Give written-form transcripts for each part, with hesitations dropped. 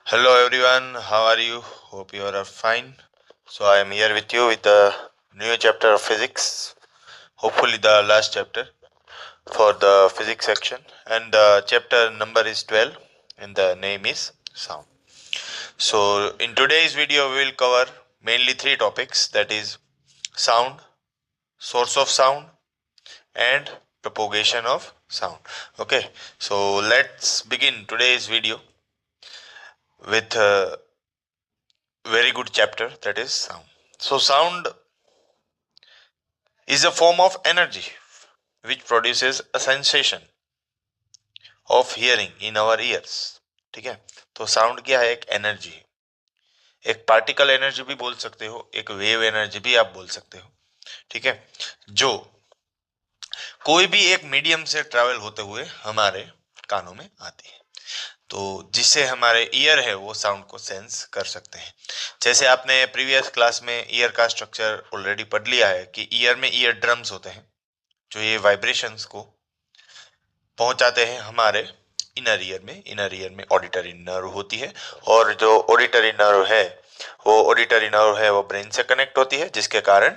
Hello everyone, how are you? Hope you are fine. So I am here with you with the new chapter of physics. Hopefully the last chapter for the physics section, and the chapter number is 12 and the name is sound. So in today's video we will cover mainly three topics, that is sound, source of sound and propagation of sound. Okay, so let's begin today's video with very good chapter, that is sound. So sound is a form of energy which produces a sensation of hearing in our ears. ठीक है, तो sound क्या है? एक energy, एक particle energy भी बोल सकते हो, एक वेव एनर्जी भी आप बोल सकते हो. ठीक है, जो कोई भी एक मीडियम से ट्रैवल होते हुए हमारे कानों में आती है, तो जिससे हमारे ईयर है वो साउंड को सेंस कर सकते हैं. जैसे आपने प्रीवियस क्लास में ईयर का स्ट्रक्चर ऑलरेडी पढ़ लिया है कि ईयर में ईयर ड्रम्स होते हैं जो ये वाइब्रेशंस को पहुंचाते हैं हमारे इनर ईयर में ऑडिटरी नर्व होती है, और जो ऑडिटरी नर्व है वो ब्रेन से कनेक्ट होती है, जिसके कारण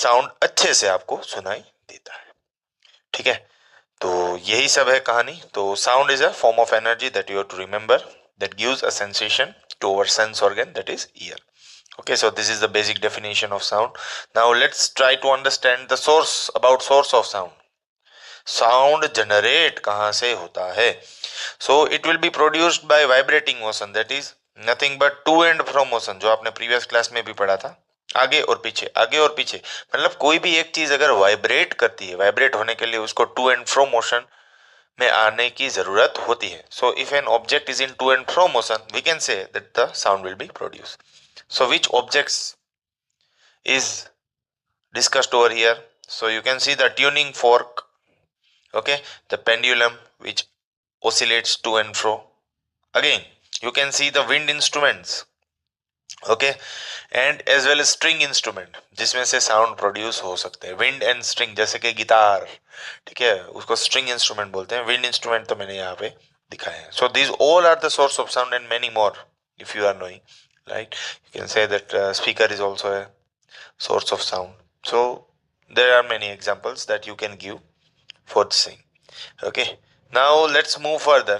साउंड अच्छे से आपको सुनाई देता है. ठीक है, तो यही सब है कहानी. तो sound is a form of energy that you have to remember, that gives a sensation to our sense organ, that is ear. Okay, so this is the basic definition of sound. Now let's try to understand the source of sound. Sound generate कहां से होता है? So it will be produced by vibrating motion, that is nothing but to and fro motion, जो आपने previous class में भी पढ़ा था. आगे और पीछे मतलब कोई भी एक चीज अगर वाइब्रेट करती है, वाइब्रेट होने के लिए उसको टू एंड फ्रो मोशन में आने की जरूरत होती है. So if an object is in to and fro motion, we can say that the sound will be produce. So which objects is discussed over here? So you can see the tuning fork, okay, the pendulum which oscillates to and fro. Again you can see the wind instruments, okay, and as well as string instrument जिसमें से sound produce हो सकते हैं. Wind and string, जैसे कि guitar, ठीक है, उसको स्ट्रिंग इंस्ट्रूमेंट बोलते हैं. विंड इंस्ट्रूमेंट तो मैंने यहाँ पे दिखाए हैं. So these all are the source of sound and many more if you are knowing, right? You can say that speaker is also a source of sound. So there are many examples that you can give for the same. Okay, now let's move further.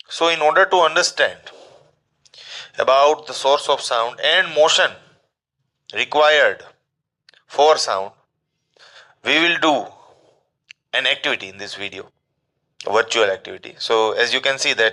So in order to understand about the source of sound and motion required for sound, we will do an activity in this video, a virtual activity. So as you can see that